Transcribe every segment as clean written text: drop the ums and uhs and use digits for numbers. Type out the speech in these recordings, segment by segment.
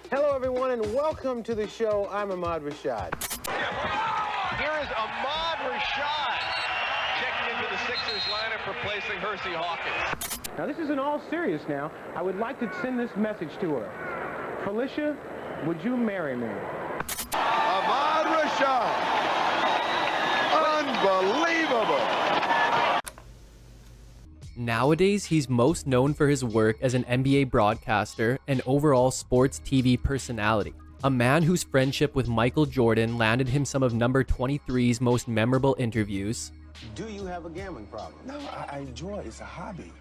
Hello, everyone, and welcome to the show. I'm Ahmad Rashad. Here is Ahmad Rashad checking into the Sixers lineup, replacing Hersey Hawkins. Now, this isn't all serious now. I would like to send this message to her. Felicia, would you marry me? Ahmad Rashad. Unbelievable. Nowadays, he's most known for his work as an NBA broadcaster and overall sports TV personality. A man whose friendship with Michael Jordan landed him some of number 23's most memorable interviews. Do you have a gambling problem? No, I enjoy it. It's a hobby.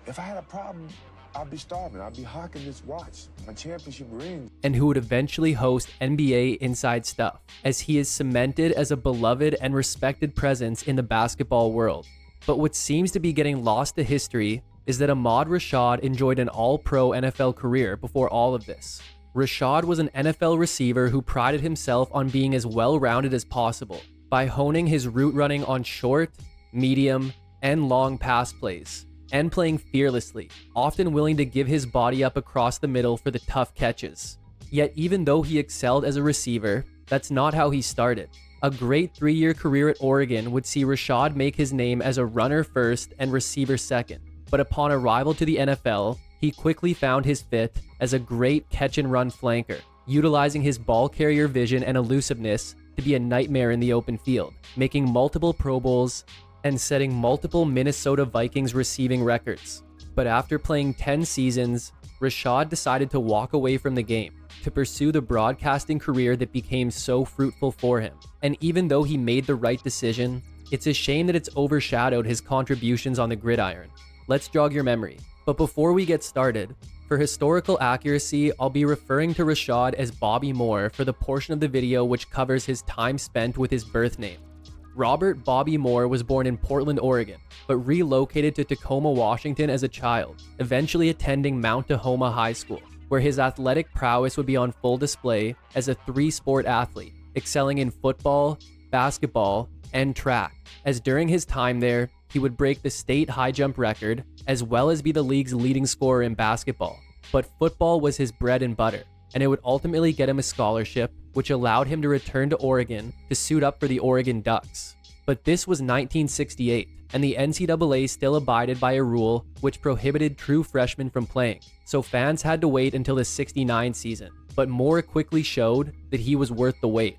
If I had a problem, I'd be starving. I'd be hawking this watch, my championship ring. And who would eventually host NBA Inside Stuff, as he is cemented as a beloved and respected presence in the basketball world. But what seems to be getting lost to history is that Ahmad Rashad enjoyed an all-pro NFL career before all of this. Rashad was an NFL receiver who prided himself on being as well-rounded as possible by honing his route running on short, medium, and long pass plays, and playing fearlessly, often willing to give his body up across the middle for the tough catches. Yet even though he excelled as a receiver, that's not how he started. A great 3-year career at Oregon would see Rashad make his name as a runner first and receiver second. But upon arrival to the NFL, he quickly found his fit as a great catch-and-run flanker, utilizing his ball carrier vision and elusiveness to be a nightmare in the open field, making multiple Pro Bowls and setting multiple Minnesota Vikings receiving records. But after playing 10 seasons, Rashad decided to walk away from the game to pursue the broadcasting career that became so fruitful for him. And even though he made the right decision, it's a shame that it's overshadowed his contributions on the gridiron. Let's jog your memory. But before we get started, for historical accuracy, I'll be referring to Rashad as Bobby Moore for the portion of the video which covers his time spent with his birth name. Robert Bobby Moore was born in Portland, Oregon, but relocated to Tacoma, Washington as a child, eventually attending Mount Tahoma High School, where his athletic prowess would be on full display as a 3-sport athlete, excelling in football, basketball, and track, as during his time there, he would break the state high jump record, as well as be the league's leading scorer in basketball. But football was his bread and butter, and it would ultimately get him a scholarship, which allowed him to return to Oregon to suit up for the Oregon Ducks. But this was 1968, and the NCAA still abided by a rule which prohibited true freshmen from playing, so fans had to wait until the 69 season. But Moore quickly showed that he was worth the wait.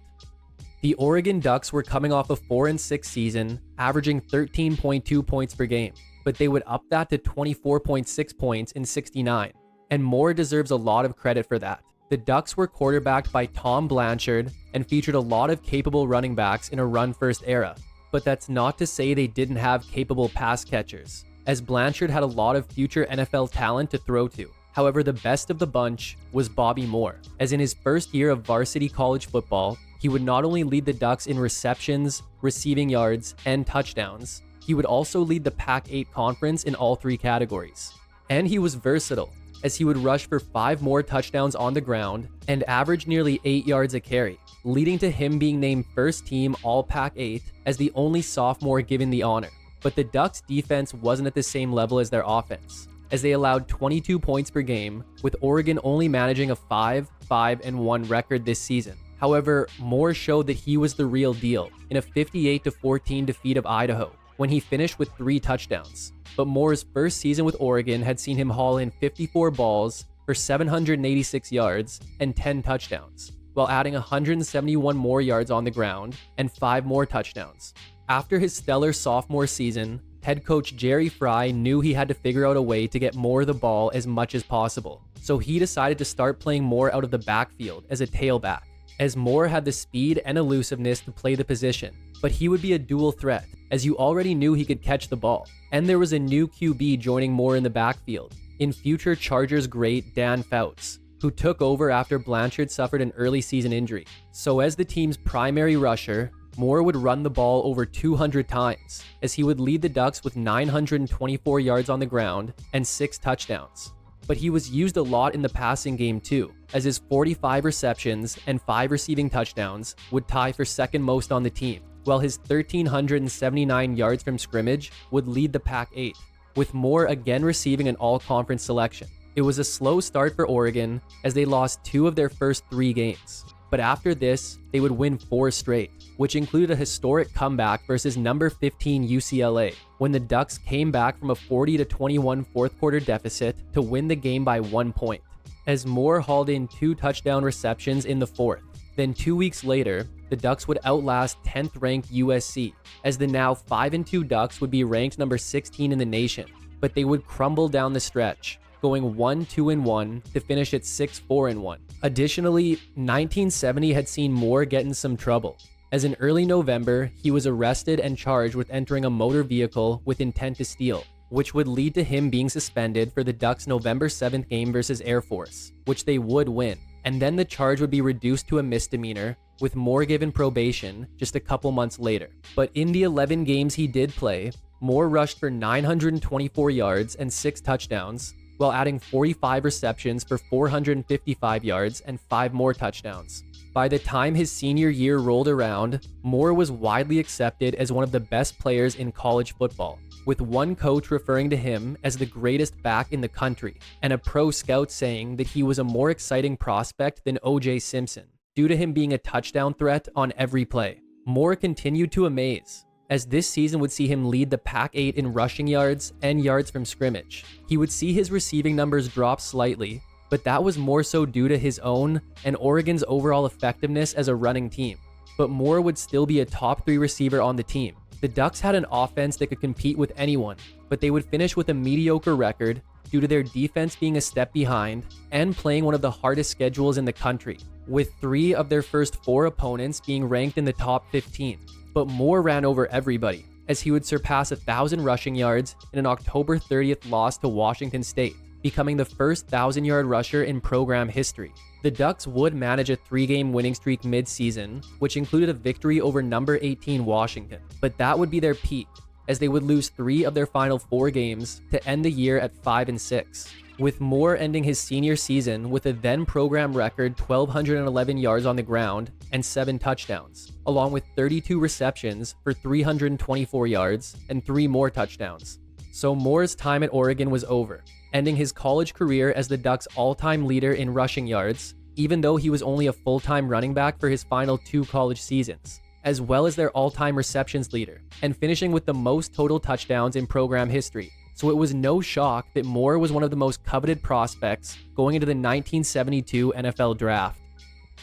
The Oregon Ducks were coming off a 4-6 season, averaging 13.2 points per game, but they would up that to 24.6 points in 69, and Moore deserves a lot of credit for that. The Ducks were quarterbacked by Tom Blanchard and featured a lot of capable running backs in a run-first era, but that's not to say they didn't have capable pass catchers, as Blanchard had a lot of future NFL talent to throw to. However, the best of the bunch was Bobby Moore, as in his first year of varsity college football, he would not only lead the Ducks in receptions, receiving yards, and touchdowns, he would also lead the Pac-8 conference in all 3 categories. And he was versatile, as he would rush for 5 more touchdowns on the ground and average nearly 8 yards a carry, leading to him being named first team All Pac-8 as the only sophomore given the honor. But the Ducks' defense wasn't at the same level as their offense, as they allowed 22 points per game, with Oregon only managing a 5-5-1 record this season. However, Moore showed that he was the real deal in a 58-14 defeat of Idaho, when he finished with 3 touchdowns. But Moore's first season with Oregon had seen him haul in 54 balls for 786 yards and 10 touchdowns, while adding 171 more yards on the ground and 5 more touchdowns. After his stellar sophomore season, head coach Jerry Fry knew he had to figure out a way to get Moore the ball as much as possible, so he decided to start playing Moore out of the backfield as a tailback, as Moore had the speed and elusiveness to play the position, but he would be a dual threat, as you already knew he could catch the ball. And there was a new QB joining Moore in the backfield, in future Chargers great Dan Fouts, who took over after Blanchard suffered an early season injury. So as the team's primary rusher, Moore would run the ball over 200 times, as he would lead the Ducks with 924 yards on the ground and 6 touchdowns. But he was used a lot in the passing game too, as his 45 receptions and 5 receiving touchdowns would tie for second most on the team, while his 1,379 yards from scrimmage would lead the Pac-8. with Moore again receiving an all-conference selection. It was a slow start for Oregon as they lost 2 of their first 3 games. But after this, they would win 4 straight, which included a historic comeback versus number 15 UCLA, when the Ducks came back from a 40-21 fourth quarter deficit to win the game by 1 point, as Moore hauled in 2 touchdown receptions in the fourth. Then 2 weeks later, the Ducks would outlast 10th ranked USC, as the now 5-2 Ducks would be ranked number 16 in the nation, but they would crumble down the stretch, going 1-2-1 to finish at 6-4-1. Additionally, 1970 had seen Moore get in some trouble, as in early November, he was arrested and charged with entering a motor vehicle with intent to steal, which would lead to him being suspended for the Ducks' November 7th game versus Air Force, which they would win. And then the charge would be reduced to a misdemeanor, with Moore given probation just a couple months later. But in the 11 games he did play, Moore rushed for 924 yards and 6 touchdowns, while adding 45 receptions for 455 yards and 5 more touchdowns. By the time his senior year rolled around, Moore was widely accepted as one of the best players in college football, with one coach referring to him as the greatest back in the country, and a pro scout saying that he was a more exciting prospect than OJ Simpson, due to him being a touchdown threat on every play. Moore continued to amaze, as this season would see him lead the Pac-8 in rushing yards and yards from scrimmage. He would see his receiving numbers drop slightly, but that was more so due to his own and Oregon's overall effectiveness as a running team. But Moore would still be a top 3 receiver on the team. The Ducks had an offense that could compete with anyone, but they would finish with a mediocre record due to their defense being a step behind and playing one of the hardest schedules in the country, with 3 of their first 4 opponents being ranked in the top 15. But Moore ran over everybody, as he would surpass 1,000 rushing yards in an October 30th loss to Washington State, becoming the first 1,000-yard rusher in program history. The Ducks would manage a 3-game winning streak mid-season, which included a victory over number 18 Washington, but that would be their peak, as they would lose 3 of their final 4 games to end the year at 5-6, with Moore ending his senior season with a then-program record 1,211 yards on the ground and 7 touchdowns, along with 32 receptions for 324 yards and 3 more touchdowns. So Moore's time at Oregon was over, ending his college career as the Ducks' all-time leader in rushing yards, even though he was only a full-time running back for his final 2 college seasons, as well as their all-time receptions leader, and finishing with the most total touchdowns in program history. So it was no shock that Moore was one of the most coveted prospects going into the 1972 NFL Draft.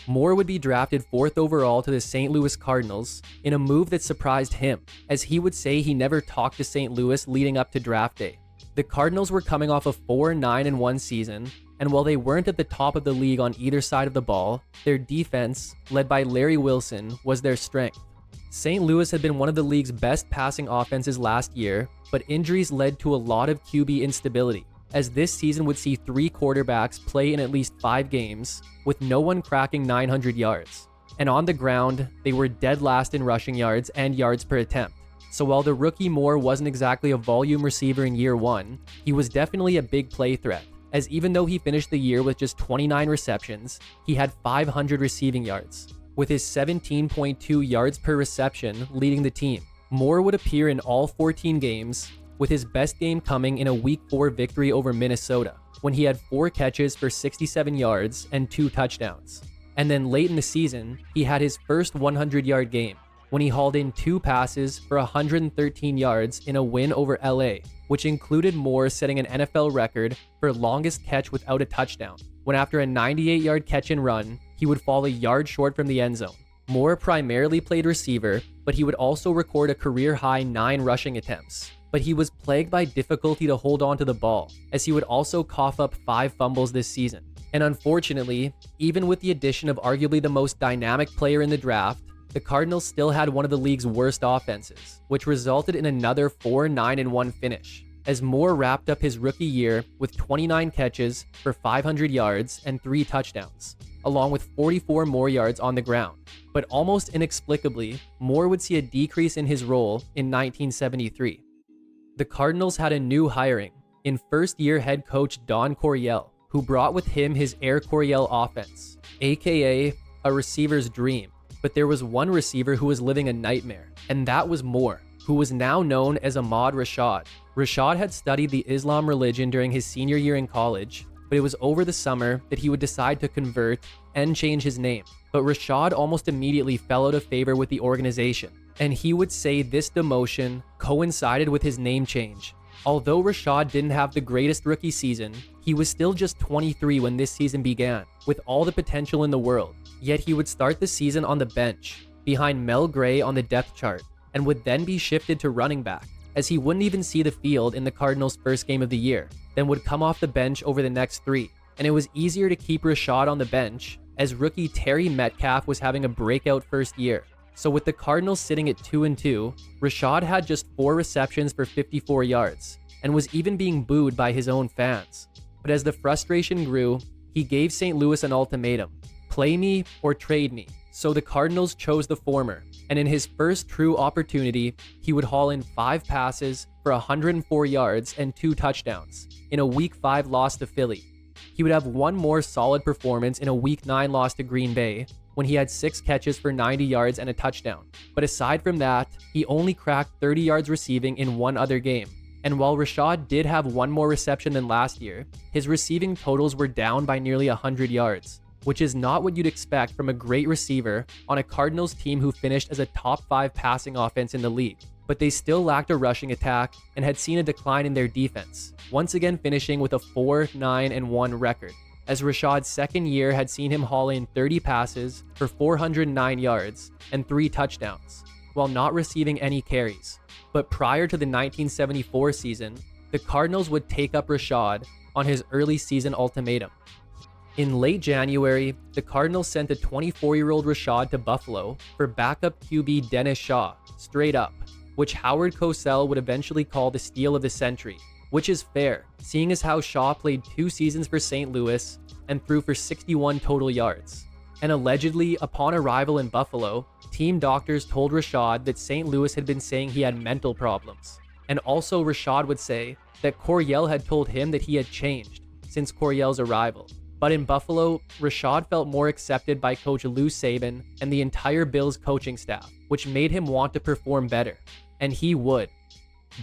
Moore would be drafted 4th overall to the St. Louis Cardinals in a move that surprised him, as he would say he never talked to St. Louis leading up to draft day. The Cardinals were coming off a 4-9-1 season, and while they weren't at the top of the league on either side of the ball, their defense, led by Larry Wilson, was their strength. St. Louis had been one of the league's best passing offenses last year, but injuries led to a lot of QB instability, as this season would see 3 quarterbacks play in at least 5 games, with no one cracking 900 yards. And on the ground, they were dead last in rushing yards and yards per attempt. So while the rookie Moore wasn't exactly a volume receiver in year 1, he was definitely a big play threat, as even though he finished the year with just 29 receptions, he had 500 receiving yards, with his 17.2 yards per reception leading the team. Moore would appear in all 14 games, with his best game coming in a Week 4 victory over Minnesota, when he had 4 catches for 67 yards and 2 touchdowns. And then late in the season, he had his first 100-yard game, when he hauled in 2 passes for 113 yards in a win over LA, which included Moore setting an NFL record for longest catch without a touchdown, when after a 98-yard catch and run, he would fall a yard short from the end zone. Moore primarily played receiver, but he would also record a career-high 9 rushing attempts. But he was plagued by difficulty to hold on to the ball, as he would also cough up 5 fumbles this season. And unfortunately, even with the addition of arguably the most dynamic player in the draft, the Cardinals still had one of the league's worst offenses, which resulted in another 4-9-1 finish, as Moore wrapped up his rookie year with 29 catches for 500 yards and 3 touchdowns, along with 44 more yards on the ground. But almost inexplicably, Moore would see a decrease in his role in 1973. The Cardinals had a new hiring in first-year head coach Don Coryell, who brought with him his Air Coryell offense, aka a receiver's dream. But there was one receiver who was living a nightmare, and that was Moore, who was now known as Ahmad Rashad. Rashad had studied the Islam religion during his senior year in college, but it was over the summer that he would decide to convert and change his name. But Rashad almost immediately fell out of favor with the organization, and he would say this demotion coincided with his name change. Although Rashad didn't have the greatest rookie season, he was still just 23 when this season began, with all the potential in the world. Yet he would start the season on the bench, behind Mel Gray on the depth chart, and would then be shifted to running back, as he wouldn't even see the field in the Cardinals' first game of the year, then would come off the bench over the next 3. And it was easier to keep Rashad on the bench, as rookie Terry Metcalf was having a breakout first year. So with the Cardinals sitting at 2-2, Rashad had just 4 receptions for 54 yards, and was even being booed by his own fans. But as the frustration grew, he gave St. Louis an ultimatum: play me or trade me. So the Cardinals chose the former, and in his first true opportunity, he would haul in 5 passes for 104 yards and 2 touchdowns in a Week 5 loss to Philly. He would have one more solid performance in a Week 9 loss to Green Bay, when he had 6 catches for 90 yards and a touchdown. But aside from that, he only cracked 30 yards receiving in one other game. And while Rashad did have one more reception than last year, his receiving totals were down by nearly 100 yards, which is not what you'd expect from a great receiver on a Cardinals team who finished as a top 5 passing offense in the league. But they still lacked a rushing attack and had seen a decline in their defense, once again finishing with a 4-9-1 record, as Rashad's second year had seen him haul in 30 passes for 409 yards and 3 touchdowns, while not receiving any carries. But prior to the 1974 season, the Cardinals would take up Rashad on his early season ultimatum. In late January, the Cardinals sent a 24-year-old Rashad to Buffalo for backup QB Dennis Shaw, straight up, which Howard Cosell would eventually call the steal of the century, which is fair, seeing as how Shaw played 2 seasons for St. Louis and threw for 61 total yards. And allegedly, upon arrival in Buffalo, team doctors told Rashad that St. Louis had been saying he had mental problems. And also Rashad would say that Coryell had told him that he had changed since Coryell's arrival. But in Buffalo, Rashad felt more accepted by coach Lou Saban and the entire Bills coaching staff, which made him want to perform better. And he would.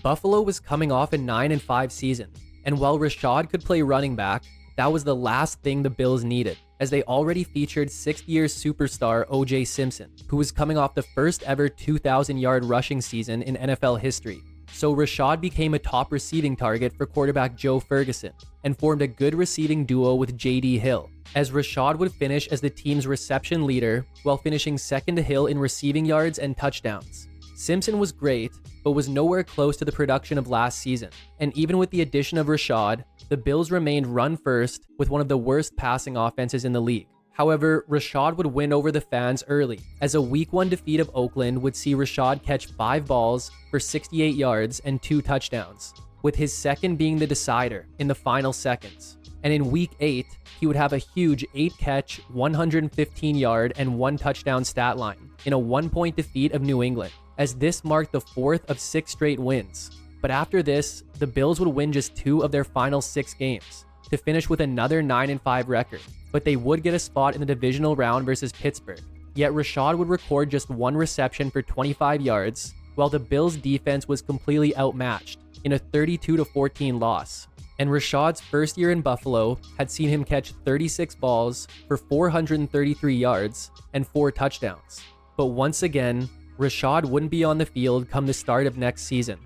Buffalo was coming off a 9-5 season, and while Rashad could play running back, that was the last thing the Bills needed, as they already featured 6th-year superstar OJ Simpson, who was coming off the first ever 2,000-yard rushing season in NFL history. So Rashad became a top receiving target for quarterback Joe Ferguson, and formed a good receiving duo with J.D. Hill, as Rashad would finish as the team's reception leader while finishing second to Hill in receiving yards and touchdowns. Simpson was great, but was nowhere close to the production of last season, and even with the addition of Rashad, the Bills remained run first with one of the worst passing offenses in the league. However, Rashad would win over the fans early, as a Week 1 defeat of Oakland would see Rashad catch 5 balls for 68 yards and 2 touchdowns, with his second being the decider in the final seconds. And in Week 8, he would have a huge 8-catch, 115-yard, and 1 touchdown stat line in a 1-point defeat of New England, as this marked the 4th of 6 straight wins. But after this, the Bills would win just 2 of their final 6 games, to finish with another 9-5 record, but they would get a spot in the divisional round versus Pittsburgh. Yet Rashad would record just 1 reception for 25 yards, while the Bills' defense was completely outmatched in a 32-14 loss. And Rashad's first year in Buffalo had seen him catch 36 balls for 433 yards and 4 touchdowns. But once again, Rashad wouldn't be on the field come the start of next season.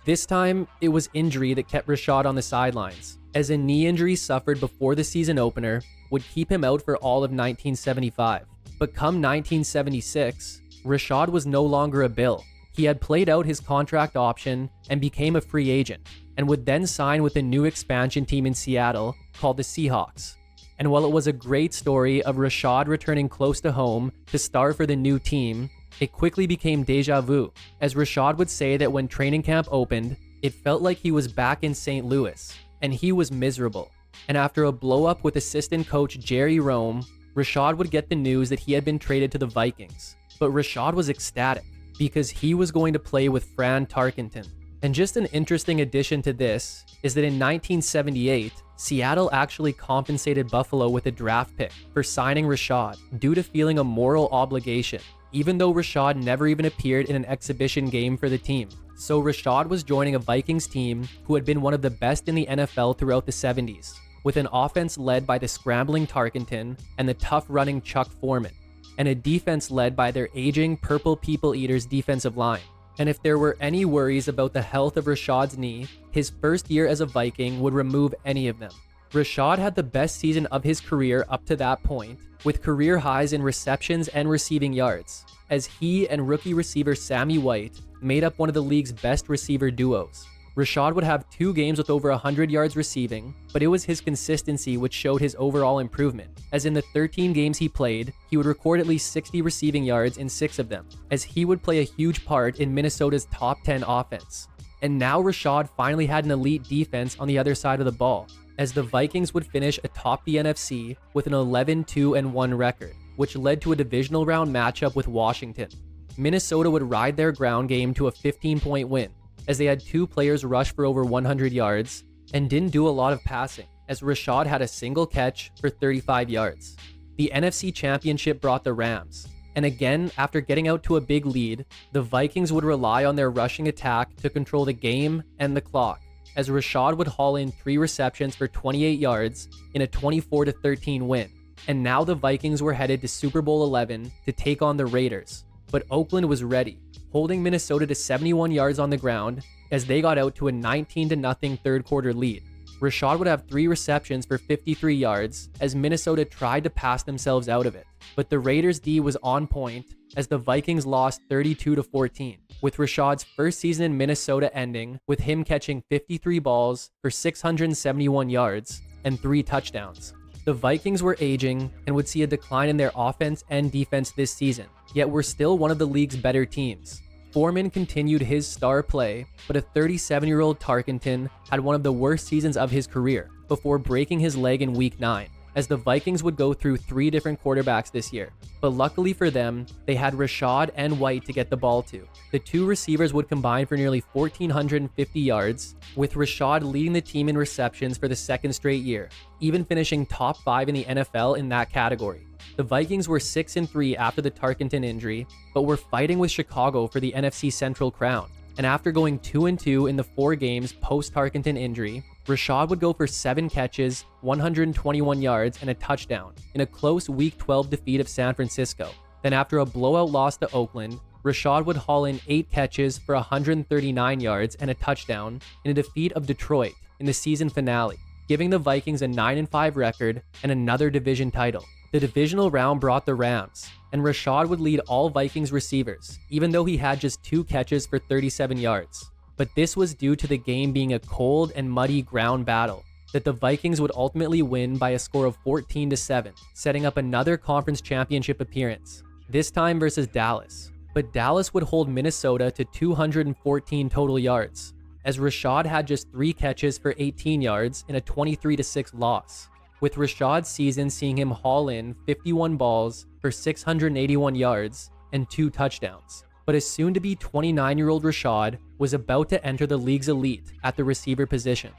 This time, it was injury that kept Rashad on the sidelines, as a knee injury suffered before the season opener would keep him out for all of 1975. But come 1976, Rashad was no longer a Bill. He had played out his contract option and became a free agent, and would then sign with a new expansion team in Seattle called the Seahawks. And while it was a great story of Rashad returning close to home to star for the new team, it quickly became deja vu, as Rashad would say that when training camp opened, it felt like he was back in St. Louis, and he was miserable. And after a blow-up with assistant coach Jerry Rome, Rashad would get the news that he had been traded to the Vikings. But Rashad was ecstatic, because he was going to play with Fran Tarkenton. And just an interesting addition to this is that in 1978, Seattle actually compensated Buffalo with a draft pick for signing Rashad due to feeling a moral obligation, even though Rashad never even appeared in an exhibition game for the team. So Rashad was joining a Vikings team who had been one of the best in the NFL throughout the 70s, with an offense led by the scrambling Tarkenton and the tough-running Chuck Foreman, and a defense led by their aging Purple People Eaters defensive line. And if there were any worries about the health of Rashad's knee, his first year as a Viking would remove any of them. Rashad had the best season of his career up to that point, with career highs in receptions and receiving yards, as he and rookie receiver Sammy White made up one of the league's best receiver duos. Rashad would have 2 games with over 100 yards receiving, but it was his consistency which showed his overall improvement, as in the 13 games he played, he would record at least 60 receiving yards in 6 of them, as he would play a huge part in Minnesota's top 10 offense. And now Rashad finally had an elite defense on the other side of the ball, as the Vikings would finish atop the NFC with an 11-2-1 record, which led to a divisional round matchup with Washington. Minnesota would ride their ground game to a 15-point win, as they had 2 players rush for over 100 yards and didn't do a lot of passing, as Rashad had a single catch for 35 yards. The NFC Championship brought the Rams, and again, after getting out to a big lead, the Vikings would rely on their rushing attack to control the game and the clock, as Rashad would haul in 3 receptions for 28 yards in a 24-13 win. And now the Vikings were headed to Super Bowl 11 to take on the Raiders, but Oakland was ready, holding Minnesota to 71 yards on the ground as they got out to a 19-0 third quarter lead. Rashad would have 3 receptions for 53 yards as Minnesota tried to pass themselves out of it, but the Raiders' D was on point as the Vikings lost 32-14, with Rashad's first season in Minnesota ending with him catching 53 balls for 671 yards and 3 touchdowns. The Vikings were aging and would see a decline in their offense and defense this season, yet were still one of the league's better teams. Foreman continued his star play, but a 37-year-old Tarkenton had one of the worst seasons of his career before breaking his leg in Week 9, as the Vikings would go through 3 different quarterbacks this year. But luckily for them, they had Rashad and White to get the ball to. The 2 receivers would combine for nearly 1,450 yards, with Rashad leading the team in receptions for the 2nd straight year, even finishing top 5 in the NFL in that category. The Vikings were 6-3 after the Tarkenton injury, but were fighting with Chicago for the NFC Central crown. And after going 2-2 in the 4 games post-Tarkenton injury, Rashad would go for 7 catches, 121 yards, and a touchdown in a close Week 12 defeat of San Francisco. Then after a blowout loss to Oakland, Rashad would haul in 8 catches for 139 yards and a touchdown in a defeat of Detroit in the season finale, giving the Vikings a 9-5 record and another division title. The divisional round brought the Rams, and Rashad would lead all Vikings receivers, even though he had just 2 catches for 37 yards. But this was due to the game being a cold and muddy ground battle that the Vikings would ultimately win by a score of 14-7, setting up another conference championship appearance, this time versus Dallas. But Dallas would hold Minnesota to 214 total yards, as Rashad had just 3 catches for 18 yards in a 23-6 loss, with Rashad's season seeing him haul in 51 balls for 681 yards and 2 touchdowns. But a soon-to-be 29-year-old Rashad was about to enter the league's elite at the receiver position.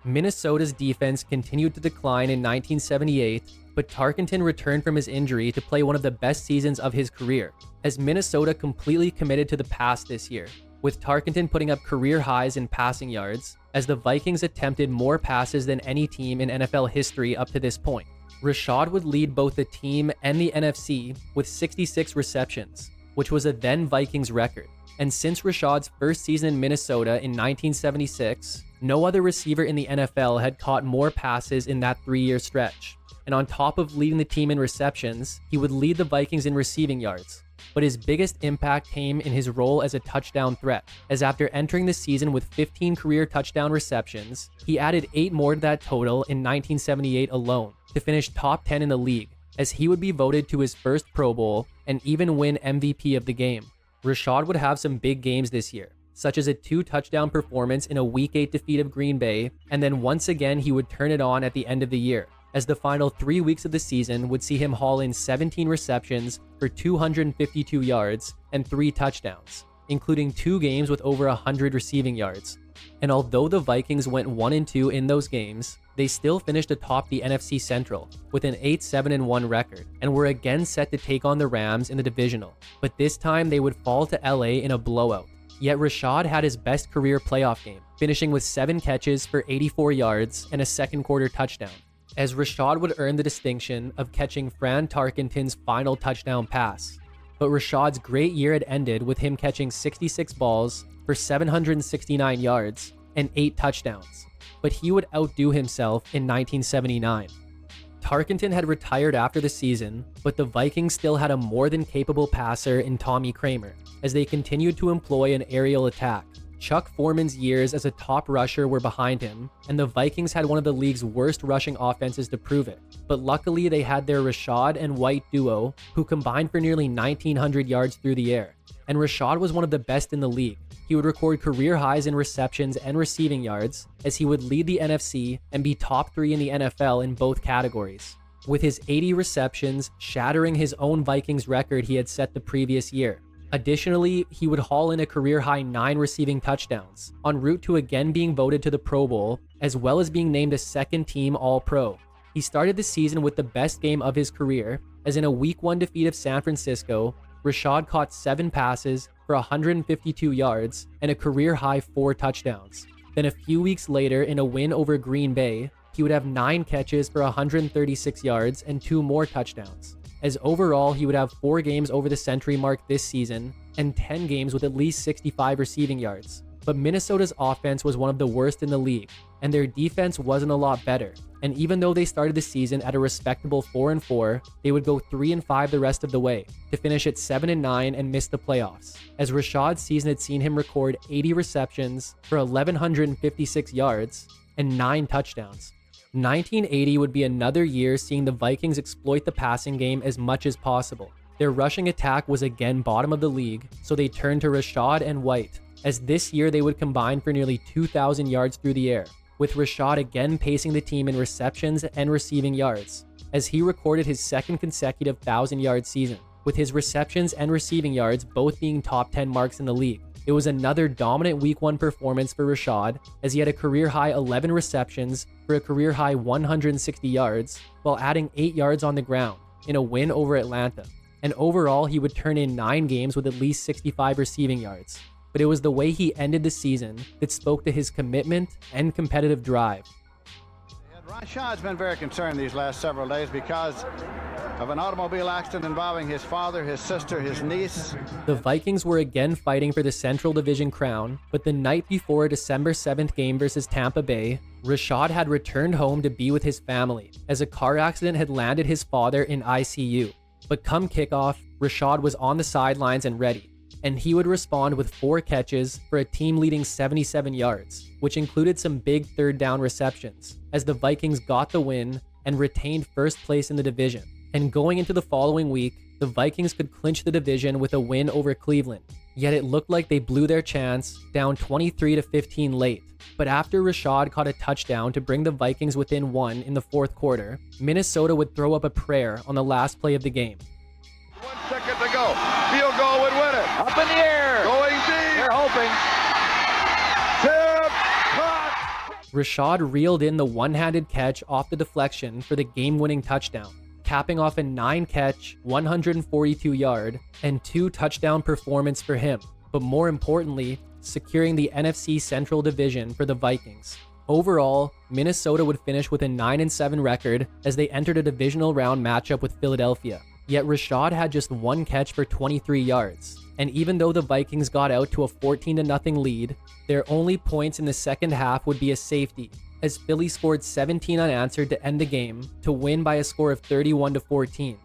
Minnesota's defense continued to decline in 1978, but Tarkenton returned from his injury to play one of the best seasons of his career, as Minnesota completely committed to the pass this year, with Tarkenton putting up career highs in passing yards, as the Vikings attempted more passes than any team in NFL history up to this point. Rashad would lead both the team and the NFC with 66 receptions, which was a then Vikings record. And since Rashad's first season in Minnesota in 1976, no other receiver in the NFL had caught more passes in that 3-year stretch. And on top of leading the team in receptions, he would lead the Vikings in receiving yards. But his biggest impact came in his role as a touchdown threat, as after entering the season with 15 career touchdown receptions, he added 8 more to that total in 1978 alone to finish top 10 in the league, as he would be voted to his first Pro Bowl and even win MVP of the game. Rashad would have some big games this year, such as a 2-touchdown performance in a Week 8 defeat of Green Bay, and then once again he would turn it on at the end of the year, as the final 3 weeks of the season would see him haul in 17 receptions for 252 yards and 3 touchdowns, including 2 games with over 100 receiving yards, And although the Vikings went 1-2 in those games, they still finished atop the NFC Central with an 8-7-1 record and were again set to take on the Rams in the divisional. But this time they would fall to LA in a blowout. Yet Rashad had his best career playoff game, finishing with 7 catches for 84 yards and a second quarter touchdown, as Rashad would earn the distinction of catching Fran Tarkenton's final touchdown pass. But Rashad's great year had ended with him catching 66 balls for 769 yards and 8 touchdowns. But he would outdo himself in 1979. Tarkenton had retired after the season, but the Vikings still had a more than capable passer in Tommy Kramer, as they continued to employ an aerial attack. Chuck Foreman's years as a top rusher were behind him, and the Vikings had one of the league's worst rushing offenses to prove it. But luckily they had their Rashad and White duo, who combined for nearly 1,900 yards through the air. And Rashad was one of the best in the league. He would record career highs in receptions and receiving yards, as he would lead the NFC and be top 3 in the NFL in both categories, with his 80 receptions shattering his own Vikings record he had set the previous year. Additionally, he would haul in a career-high 9 receiving touchdowns, en route to again being voted to the Pro Bowl, as well as being named a second-team All-Pro. He started the season with the best game of his career, as in a Week 1 defeat of San Francisco, Rashad caught 7 passes for 152 yards and a career-high 4 touchdowns. Then a few weeks later, in a win over Green Bay, he would have 9 catches for 136 yards and 2 more touchdowns, as overall he would have 4 games over the century mark this season and 10 games with at least 65 receiving yards. But Minnesota's offense was one of the worst in the league, and their defense wasn't a lot better. And even though they started the season at a respectable 4-4, they would go 3-5 the rest of the way, to finish at 7-9 and miss the playoffs, as Rashad's season had seen him record 80 receptions for 1,156 yards and 9 touchdowns. 1980 would be another year seeing the Vikings exploit the passing game as much as possible. Their rushing attack was again bottom of the league, so they turned to Rashad and White, as this year they would combine for nearly 2,000 yards through the air, with Rashad again pacing the team in receptions and receiving yards, as he recorded his second consecutive 1,000-yard season, with his receptions and receiving yards both being top 10 marks in the league. It was another dominant Week 1 performance for Rashad, as he had a career-high 11 receptions for a career-high 160 yards, while adding 8 yards on the ground in a win over Atlanta. And overall, he would turn in 9 games with at least 65 receiving yards. But it was the way he ended the season that spoke to his commitment and competitive drive. Rashad's been very concerned these last several days because of an automobile accident involving his father, his sister, his niece. The Vikings were again fighting for the Central Division crown, but the night before a December 7th game versus Tampa Bay, Rashad had returned home to be with his family, as a car accident had landed his father in ICU. But come kickoff, Rashad was on the sidelines and ready, and he would respond with 4 catches for a team-leading 77 yards, which included some big third-down receptions, as the Vikings got the win and retained first place in the division. And going into the following week, the Vikings could clinch the division with a win over Cleveland. Yet it looked like they blew their chance, down 23-15 late. But after Rashad caught a touchdown to bring the Vikings within 1 in the 4th quarter, Minnesota would throw up a prayer on the last play of the game. 1 second to go. Field goal would win it. Up in the air. Going deep. They're hoping. Tip. Caught. Rashad reeled in the one-handed catch off the deflection for the game-winning touchdown, capping off a 9-catch, 142-yard, and 2-touchdown performance for him, but more importantly, securing the NFC Central Division for the Vikings. Overall, Minnesota would finish with a 9-7 record as they entered a divisional round matchup with Philadelphia. Yet Rashad had just 1 catch for 23 yards, and even though the Vikings got out to a 14-0 lead, their only points in the second half would be a safety, as Philly scored 17 unanswered to end the game to win by a score of 31-14.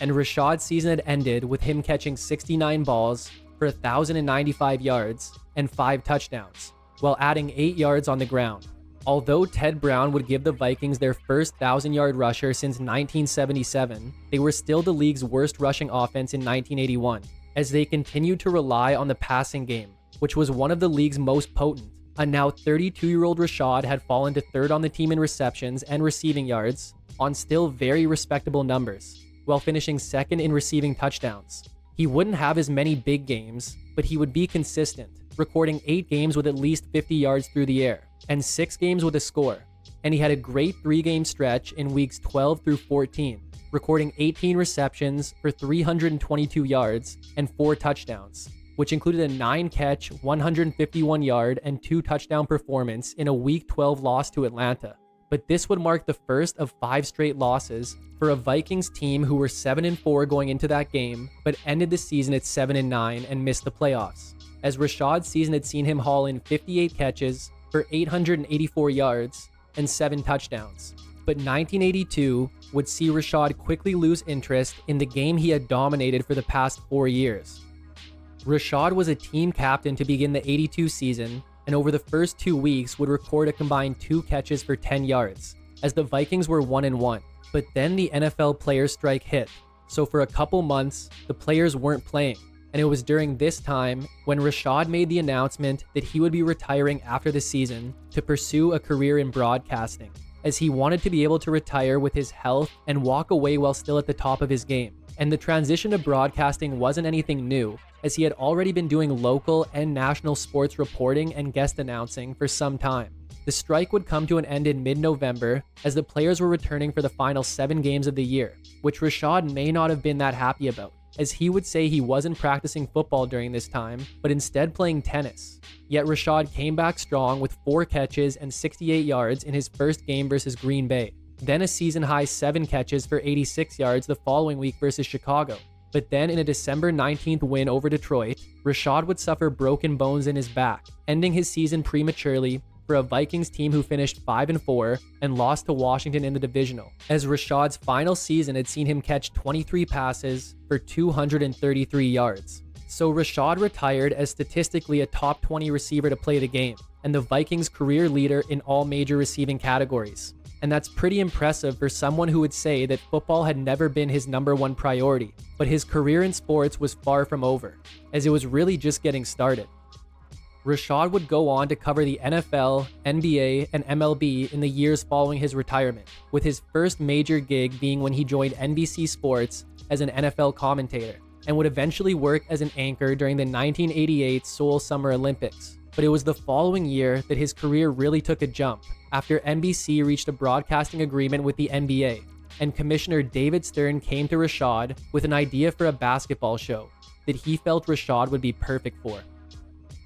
And Rashad's season had ended with him catching 69 balls for 1,095 yards and 5 touchdowns, while adding 8 yards on the ground. Although Ted Brown would give the Vikings their first 1,000-yard rusher since 1977, they were still the league's worst rushing offense in 1981, as they continued to rely on the passing game, which was one of the league's most potent. A now 32-year-old Rashad had fallen to 3rd on the team in receptions and receiving yards on still very respectable numbers, while finishing 2nd in receiving touchdowns. He wouldn't have as many big games, but he would be consistent, recording 8 games with at least 50 yards through the air, and 6 games with a score. And he had a great 3-game stretch in weeks 12 through 14, recording 18 receptions for 322 yards and 4 touchdowns, which included a 9-catch, 151-yard, and 2-touchdown performance in a Week 12 loss to Atlanta. But this would mark the first of 5 straight losses for a Vikings team who were 7-4 going into that game, but ended the season at 7-9 and missed the playoffs, as Rashad's season had seen him haul in 58 catches for 884 yards and 7 touchdowns. But 1982 would see Rashad quickly lose interest in the game he had dominated for the past 4 years. Rashad was a team captain to begin the 82 season, and over the first 2 weeks would record a combined 2 catches for 10 yards, as the Vikings were 1-1. But then the NFL players' strike hit, so for a couple months, the players weren't playing, and it was during this time when Rashad made the announcement that he would be retiring after the season to pursue a career in broadcasting, as he wanted to be able to retire with his health and walk away while still at the top of his game. And the transition to broadcasting wasn't anything new, as he had already been doing local and national sports reporting and guest announcing for some time. The strike would come to an end in mid-November as the players were returning for the final 7 games of the year, which Rashad may not have been that happy about, as he would say he wasn't practicing football during this time, but instead playing tennis. Yet Rashad came back strong with 4 catches and 68 yards in his first game versus Green Bay, then a season-high 7 catches for 86 yards the following week versus Chicago. But then in a December 19th win over Detroit, Rashad would suffer broken bones in his back, ending his season prematurely for a Vikings team who finished 5-4 and lost to Washington in the divisional, as Rashad's final season had seen him catch 23 passes for 233 yards. So Rashad retired as statistically a top 20 receiver to play the game, and the Vikings' career leader in all major receiving categories. And that's pretty impressive for someone who would say that football had never been his #1 priority, but his career in sports was far from over, as it was really just getting started. Rashad would go on to cover the NFL, NBA, and MLB in the years following his retirement, with his first major gig being when he joined NBC Sports as an NFL commentator, and would eventually work as an anchor during the 1988 Seoul Summer Olympics. But it was the following year that his career really took a jump, after NBC reached a broadcasting agreement with the NBA, and Commissioner David Stern came to Rashad with an idea for a basketball show that he felt Rashad would be perfect for.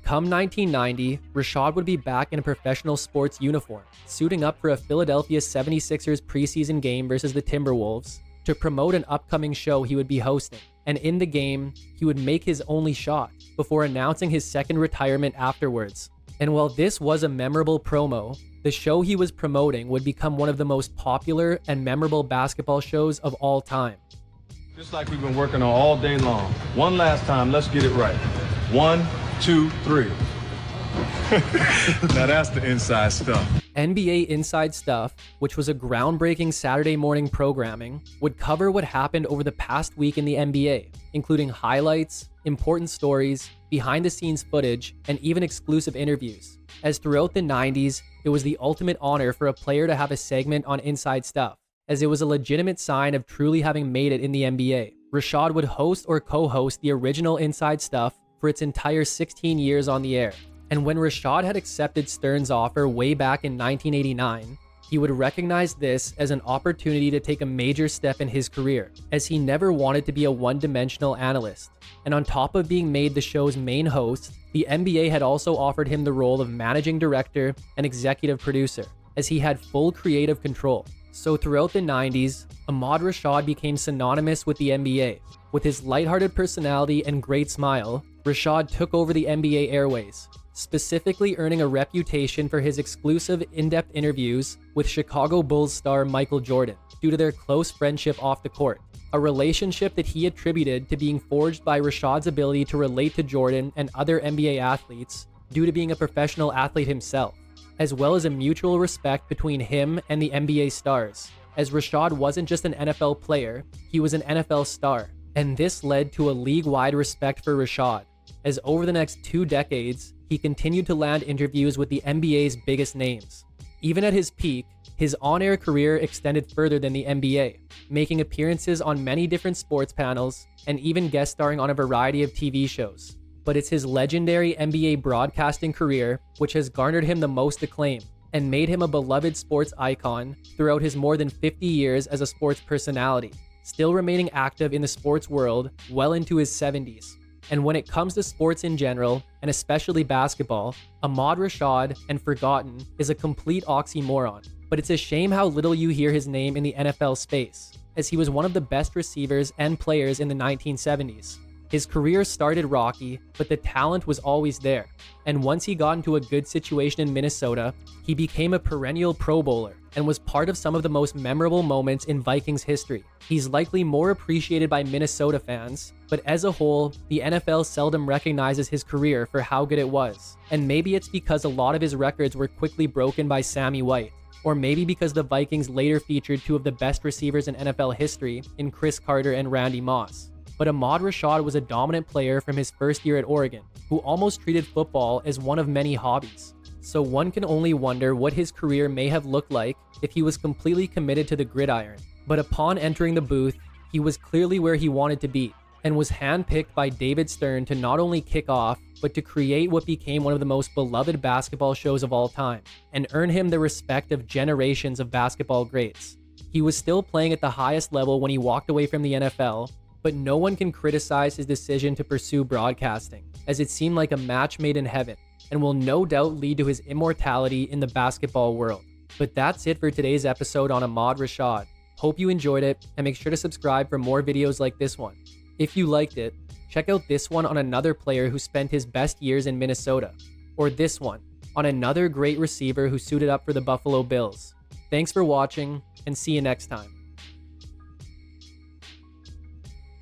Come 1990, Rashad would be back in a professional sports uniform, suiting up for a Philadelphia 76ers preseason game versus the Timberwolves to promote an upcoming show he would be hosting. And in the game, he would make his only shot before announcing his second retirement afterwards. And while this was a memorable promo, the show he was promoting would become one of the most popular and memorable basketball shows of all time. Just like we've been working on all day long. One last time, let's get it right. 1, 2, 3. Now that's the inside stuff. NBA Inside Stuff, which was a groundbreaking Saturday morning programming, would cover what happened over the past week in the NBA, including highlights, important stories, behind-the-scenes footage, and even exclusive interviews. As throughout the 90s, it was the ultimate honor for a player to have a segment on Inside Stuff, as it was a legitimate sign of truly having made it in the NBA. Rashad would host or co-host the original Inside Stuff for its entire 16 years on the air. And when Rashad had accepted Stern's offer way back in 1989, he would recognize this as an opportunity to take a major step in his career, as he never wanted to be a one-dimensional analyst. And on top of being made the show's main host, the NBA had also offered him the role of managing director and executive producer, as he had full creative control. So throughout the 90s, Ahmad Rashad became synonymous with the NBA. With his lighthearted personality and great smile, Rashad took over the NBA airways, specifically earning a reputation for his exclusive in-depth interviews with Chicago Bulls star Michael Jordan, due to their close friendship off the court, a relationship that he attributed to being forged by Rashad's ability to relate to Jordan and other NBA athletes due to being a professional athlete himself, as well as a mutual respect between him and the NBA stars, as Rashad wasn't just an NFL player, he was an NFL star, and this led to a league-wide respect for Rashad, as over the next 2 decades, he continued to land interviews with the NBA's biggest names. Even at his peak, his on-air career extended further than the NBA, making appearances on many different sports panels and even guest starring on a variety of TV shows. but it's his legendary NBA broadcasting career which has garnered him the most acclaim and made him a beloved sports icon throughout his more than 50 years as a sports personality, still remaining active in the sports world well into his 70s. And when it comes to sports in general, and especially basketball, Ahmad Rashad and forgotten is a complete oxymoron. But it's a shame how little you hear his name in the NFL space, as he was one of the best receivers and players in the 1970s. His career started rocky, but the talent was always there. And once he got into a good situation in Minnesota, he became a perennial Pro Bowler and was part of some of the most memorable moments in Vikings history. He's likely more appreciated by Minnesota fans, but as a whole, the NFL seldom recognizes his career for how good it was. And maybe it's because a lot of his records were quickly broken by Sammy White, or maybe because the Vikings later featured two of the best receivers in NFL history in Chris Carter and Randy Moss. But Ahmad Rashad was a dominant player from his first year at Oregon, who almost treated football as one of many hobbies. So one can only wonder what his career may have looked like if he was completely committed to the gridiron. But upon entering the booth, he was clearly where he wanted to be, and was handpicked by David Stern to not only kick off, but to create what became one of the most beloved basketball shows of all time, and earn him the respect of generations of basketball greats. He was still playing at the highest level when he walked away from the NFL, but no one can criticize his decision to pursue broadcasting, as it seemed like a match made in heaven, and will no doubt lead to his immortality in the basketball world. But that's it for today's episode on Ahmad Rashad. Hope you enjoyed it, and make sure to subscribe for more videos like this one. If you liked it, check out this one on another player who spent his best years in Minnesota, or this one on another great receiver who suited up for the Buffalo Bills. Thanks for watching, and see you next time.